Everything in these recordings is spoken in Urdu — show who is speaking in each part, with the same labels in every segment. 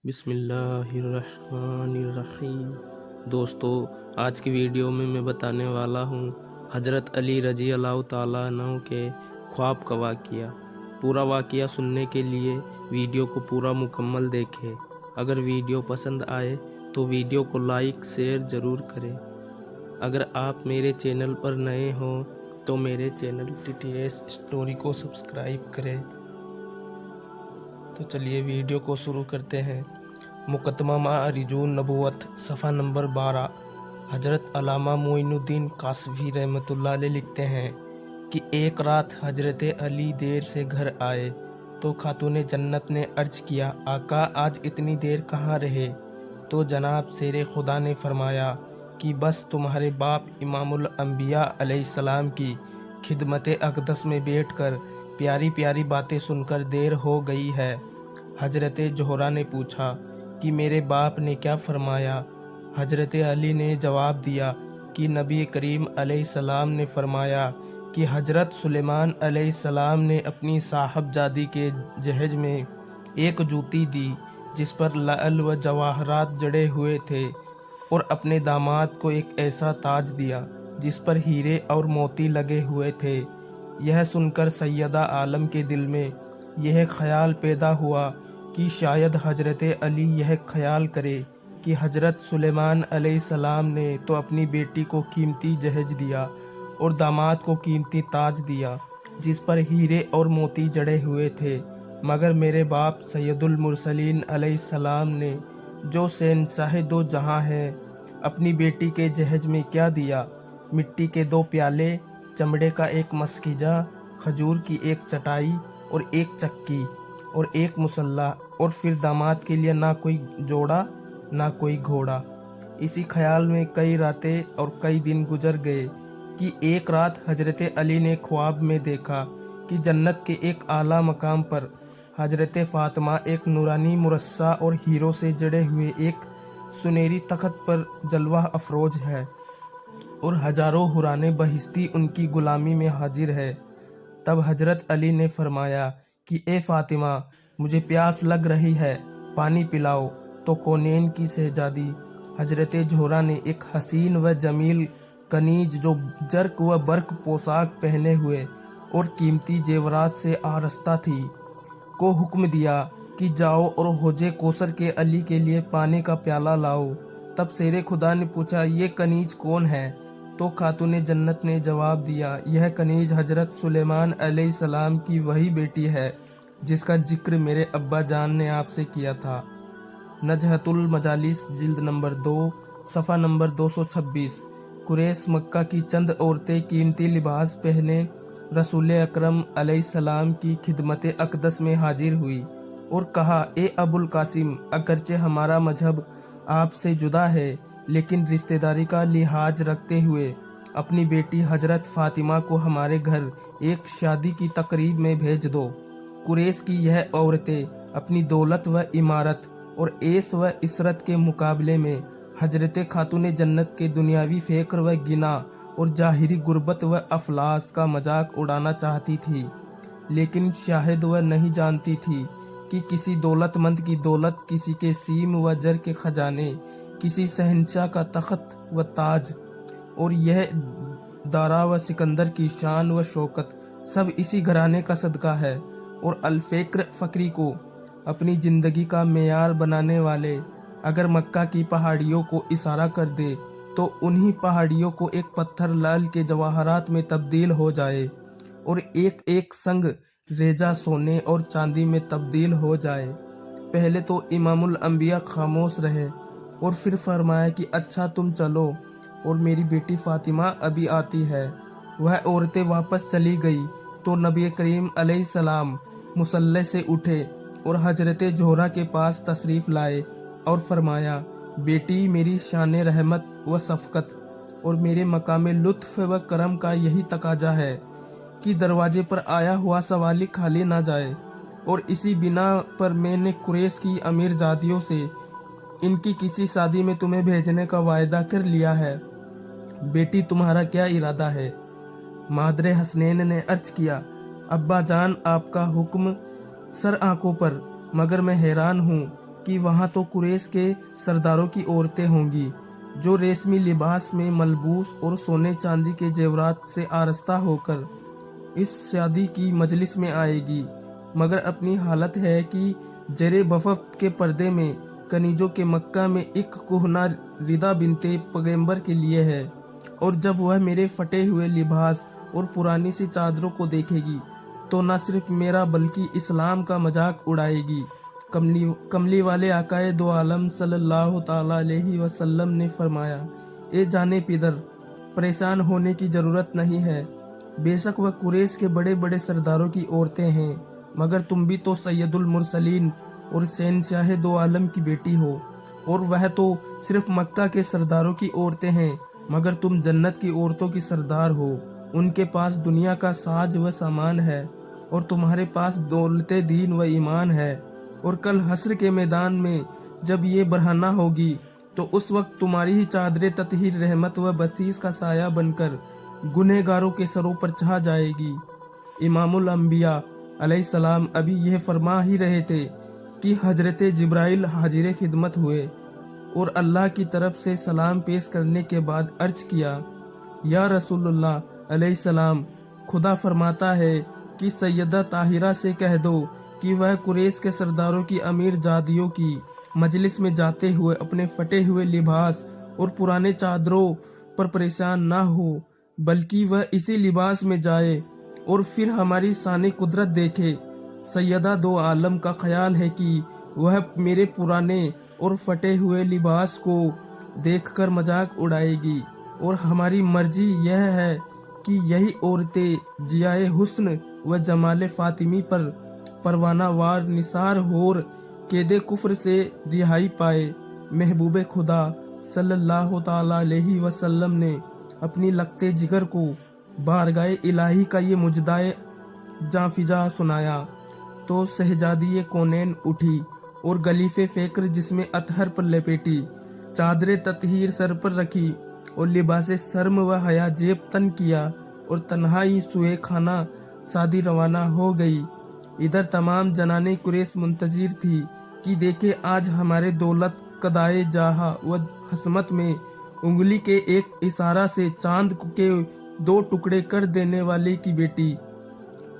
Speaker 1: بسم اللہ الرحمن الرحیم۔ دوستو، آج کی ویڈیو میں بتانے والا ہوں حضرت علی رضی اللہ تعالیٰ عنہ کے خواب کا واقعہ۔ پورا واقعہ سننے کے لیے ویڈیو کو پورا مکمل دیکھیں۔ اگر ویڈیو پسند آئے تو ویڈیو کو لائک شیئر ضرور کریں۔ اگر آپ میرے چینل پر نئے ہوں تو میرے چینل TTS اسٹوری کو سبسکرائب کریں۔ تو چلیے ویڈیو کو شروع کرتے ہیں۔ مقدمہ معارج النبوت، صفحہ نمبر 12۔ حضرت علامہ معین الدین کاشفی رحمۃ اللہ علیہ لکھتے ہیں کہ ایک رات حضرت علی دیر سے گھر آئے تو خاتون جنت نے عرض کیا، آقا آج اتنی دیر کہاں رہے؟ تو جناب شیر خدا نے فرمایا کہ بس تمہارے باپ امام الانبیاء علیہ السلام کی خدمت اقدس میں بیٹھ کر پیاری پیاری باتیں سن کر دیر ہو گئی ہے۔ حضرت زہرا نے پوچھا کہ میرے باپ نے کیا فرمایا؟ حضرت علی نے جواب دیا کہ نبی کریم علیہ السلام نے فرمایا کہ حضرت سلیمان علیہ السلام نے اپنی صاحبزادی کے جہیز میں ایک جوتی دی جس پر لعل و جواہرات جڑے ہوئے تھے، اور اپنے داماد کو ایک ایسا تاج دیا جس پر ہیرے اور موتی لگے ہوئے تھے۔ یہ سن کر سیدہ عالم کے دل میں یہ خیال پیدا ہوا کہ شاید حضرت علی یہ خیال کرے کہ حضرت سلیمان علیہ السلام نے تو اپنی بیٹی کو قیمتی جہیز دیا اور داماد کو قیمتی تاج دیا جس پر ہیرے اور موتی جڑے ہوئے تھے، مگر میرے باپ سید المرسلین علیہ السلام نے جو شہنشاہ دو جہاں ہے اپنی بیٹی کے جہیز میں کیا دیا؟ مٹی کے 2 پیالے، چمڑے کا ایک مسکیجہ، کھجور کی ایک چٹائی اور ایک چکی اور ایک مسلح، اور پھر داماد کے لیے نہ کوئی جوڑا نہ کوئی گھوڑا۔ اسی خیال میں کئی راتیں اور کئی دن گزر گئے کہ ایک رات حضرت علی نے خواب میں دیکھا کہ جنت کے ایک اعلیٰ مقام پر حضرت فاطمہ ایک نورانی مرصع اور ہیروں سے جڑے ہوئے ایک سنہری تخت پر جلوہ افروز ہے، اور ہزاروں حوران بہشتی ان کی غلامی میں حاضر ہے۔ تب حضرت علی نے فرمایا کہ اے فاطمہ، مجھے پیاس لگ رہی ہے، پانی پلاؤ۔ تو کونین کی شہزادی حضرت زہرا نے ایک حسین و جمیل کنیز جو زرق و برق پوشاک پہنے ہوئے اور قیمتی زیورات سے آراستہ تھی کو حکم دیا کہ جاؤ اور حوض کوثر کے علی کے لیے پانی کا پیالہ لاؤ۔ تب شیر خدا نے پوچھا، یہ کنیز کون ہے؟ تو خاتون جنت نے جواب دیا، یہ کنیز حضرت سلیمان علیہ السلام کی وہی بیٹی ہے جس کا ذکر میرے ابا جان نے آپ سے کیا تھا۔ نجحۃ المجالس، جلد نمبر 2، صفحہ نمبر 226۔ قریش مکہ کی چند عورتیں قیمتی لباس پہنے رسول اکرم علیہ السلام کی خدمت اقدس میں حاضر ہوئی اور کہا، اے ابو القاسم، اگرچہ ہمارا مذہب آپ سے جدا ہے لیکن رشتہ داری کا لحاظ رکھتے ہوئے اپنی بیٹی حضرت فاطمہ کو ہمارے گھر ایک شادی کی تقریب میں بھیج دو۔ قریش کی یہ عورتیں اپنی دولت و عمارت اور عیش و عشرت کے مقابلے میں حضرت خاتون جنت کے دنیاوی فقر و غنا اور ظاہری غربت و افلاس کا مذاق اڑانا چاہتی تھی، لیکن شاید وہ نہیں جانتی تھی کہ کسی دولت مند کی دولت، کسی کے سیم و زر کے خزانے، کسی شہنشاہ کا تخت و تاج اور یہ دارا و سکندر کی شان و شوکت سب اسی گھرانے کا صدقہ ہے، اور الفقر فقری کو اپنی زندگی کا معیار بنانے والے اگر مکہ کی پہاڑیوں کو اشارہ کر دے تو انہی پہاڑیوں کو ایک پتھر لعل کے جواہرات میں تبدیل ہو جائے اور ایک ایک سنگ ریزہ سونے اور چاندی میں تبدیل ہو جائے۔ پہلے تو امام الانبیاء خاموش رہے اور پھر فرمایا کہ اچھا تم چلو اور میری بیٹی فاطمہ ابھی آتی ہے۔ وہ عورتیں واپس چلی گئی تو نبی کریم علیہ السلام مصلی سے اٹھے اور حضرت زہرا کے پاس تشریف لائے اور فرمایا، بیٹی، میری شان رحمت و شفقت اور میرے مقام لطف و کرم کا یہی تقاضا ہے کہ دروازے پر آیا ہوا سوالی خالی نہ جائے، اور اسی بنا پر میں نے قریش کی امیر زادیوں سے ان کی کسی شادی میں تمہیں بھیجنے کا وعدہ کر لیا ہے۔ بیٹی، تمہارا کیا ارادہ ہے؟ مادر حسنین نے عرض کیا، ابا جان، آپ کا حکم سر آنکھوں پر، مگر میں حیران ہوں کہ وہاں تو قریش کے سرداروں کی عورتیں ہوں گی جو ریشمی لباس میں ملبوس اور سونے چاندی کے زیورات سے آراستہ ہو کر اس شادی کی مجلس میں آئے گی، مگر اپنی حالت ہے کہ زیر بفت کے پردے میں کنیزوں کے مکہ میں ایک کہنا ردا بنت پیغمبر کے لیے ہے، اور جب وہ میرے پھٹے ہوئے لباس اور پرانی سی چادروں کو دیکھے گی تو نہ صرف میرا بلکہ اسلام کا مذاق اڑائے گی۔ کملی والے آقائے دو عالم صلی اللہ تعالی علیہ وسلم نے فرمایا، اے جانے پدر، پریشان ہونے کی ضرورت نہیں ہے، بے شک وہ قریش کے بڑے بڑے سرداروں کی عورتیں ہیں، مگر تم بھی تو سید المرسلین اور شہنشاہ دو عالم کی بیٹی ہو، اور وہ تو صرف مکہ کے سرداروں کی عورتیں ہیں، مگر تم جنت کی عورتوں کی سردار ہو۔ ان کے پاس دنیا کا ساز و سامان ہے اور تمہارے پاس دولت دین و ایمان ہے، اور کل حشر کے میدان میں جب یہ برہنہ ہوگی تو اس وقت تمہاری ہی چادر تطہیر رحمت و بخشش کا سایہ بن کر گنہگاروں کے سروں پر چھا جائے گی۔ امام الانبیاء علیہ السلام ابھی یہ فرما ہی رہے تھے کہ حضرت جبرائیل حاضر خدمت ہوئے اور اللہ کی طرف سے سلام پیش کرنے کے بعد عرض کیا، یا رسول اللہ علیہ السلام، خدا فرماتا ہے کہ سیدہ طاہرہ سے کہہ دو کہ وہ قریش کے سرداروں کی امیر جادیوں کی مجلس میں جاتے ہوئے اپنے پھٹے ہوئے لباس اور پرانے چادروں پر پریشان نہ ہو، بلکہ وہ اسی لباس میں جائے اور پھر ہماری شان قدرت دیکھے۔ سیدہ دو عالم کا خیال ہے کہ وہ میرے پرانے اور پھٹے ہوئے لباس کو دیکھ کر مذاق اڑائے گی، اور ہماری مرضی یہ ہے کہ یہی عورتیں ضیائے حسن و جمال فاطمی پر پروانہ وار نثار ہور قید کفر سے رہائی پائے۔ محبوب خدا صلی اللہ تعالی علیہ وسلم نے اپنی لگتے جگر کو بارگاہ الہی کا یہ مجدہ جاں فضا سنایا تو شہزادی کونین اٹھی اور غلیف فکر جس میں اطہر پر لپیٹی، چادر تطہیر سر پر رکھی اور لباس شرم و حیا جیب تن کیا اور تنہائی سوئے خانہ شادی روانہ ہو گئی۔ ادھر تمام جنان قریش منتظر تھی کہ دیکھے آج ہمارے دولت قدائے جاہا و حسمت میں انگلی کے ایک اشارہ سے چاند کے دو ٹکڑے کر دینے والے کی بیٹی،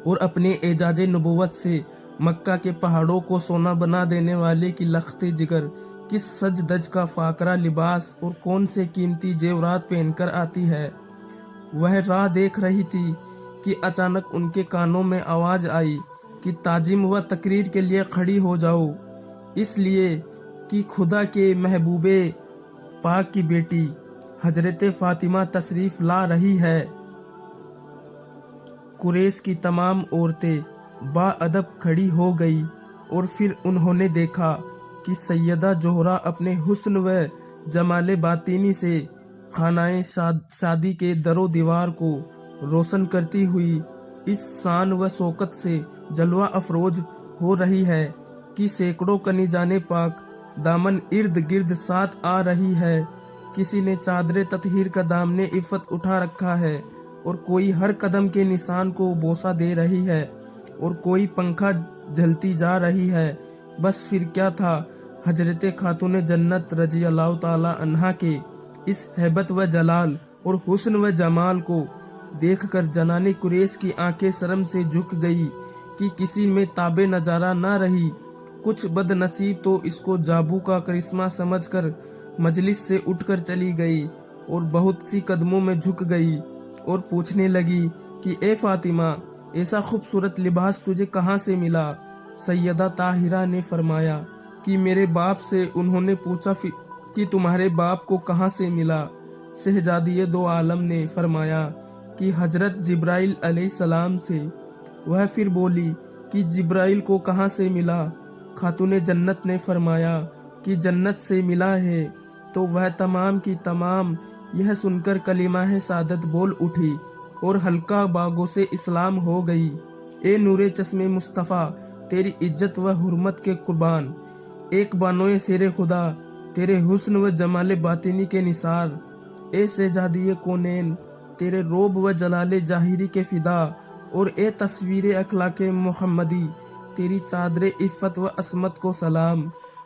Speaker 1: اور اپنے اعجاز نبوت سے مکہ کے پہاڑوں کو سونا بنا دینے والے کی لخت جگر کس سج دج کا فاقرہ لباس اور کون سے قیمتی زیورات پہن کر آتی ہے۔ وہ راہ دیکھ رہی تھی کہ اچانک ان کے کانوں میں آواز آئی کہ تعظیم و تقریر کے لیے کھڑی ہو جاؤ، اس لیے کہ خدا کے محبوب پاک کی بیٹی حضرت فاطمہ تشریف لا رہی ہے۔ قریش کی تمام عورتیں با ادب کھڑی ہو گئی، اور پھر انہوں نے دیکھا کہ سیدہ زہرا اپنے حسن و جمال باطنی سے خانہ شادی کے در و دیوار کو روشن کرتی ہوئی اس شان و شوکت سے جلوہ افروز ہو رہی ہے کہ سینکڑوں کنیزان پاک دامن ارد گرد ساتھ آ رہی ہے۔ کسی نے چادر تطہیر کا دامن عفت اٹھا رکھا ہے، اور کوئی ہر قدم کے نشان کو بوسہ دے رہی ہے، اور کوئی پنکھا جھلتی جا رہی ہے۔ بس پھر کیا تھا، حضرت خاتون جنت رضی اللہ تعالی عنہا کے اس ہیبت و جلال اور حسن و جمال کو دیکھ کر جنان قریش کی آنکھیں شرم سے جھک گئی کہ کسی میں تاب نظارہ نہ رہی۔ کچھ بد نصیب تو اس کو جابو کا کرشمہ سمجھ کر مجلس سے اٹھ کر چلی گئی، اور بہت سی قدموں میں جھک گئی اور پوچھنے لگی کہ اے فاطمہ، ایسا خوبصورت لباس تجھے کہاں سے ملا؟ سیدہ طاہرہ نے فرمایا کہ میرے باپ سے۔ انہوں نے پوچھا کہ تمہارے باپ کو کہاں سے ملا؟ شہزادی دو عالم نے فرمایا کہ حضرت جبرائیل علیہ السلام سے۔ وہ پھر بولی کہ جبرائیل کو کہاں سے ملا؟ خاتون جنت نے فرمایا کہ جنت سے ملا ہے۔ تو وہ تمام کی تمام یہ سن کر کلمہ شہادت بول اٹھی اور حلقہ باغوں سے اسلام ہو گئی۔ اے نور چشم مصطفیٰ، تیری عزت و حرمت کے قربان، ایک بانوئے شیر خدا، تیرے حسن و جمال باطنی کے نثار، اے شہزادی کونین، تیرے روب و جلال ظاہری کے فدا، اور اے تصویر اخلاق محمدی، تیری چادر عفت و عصمت کو سلام،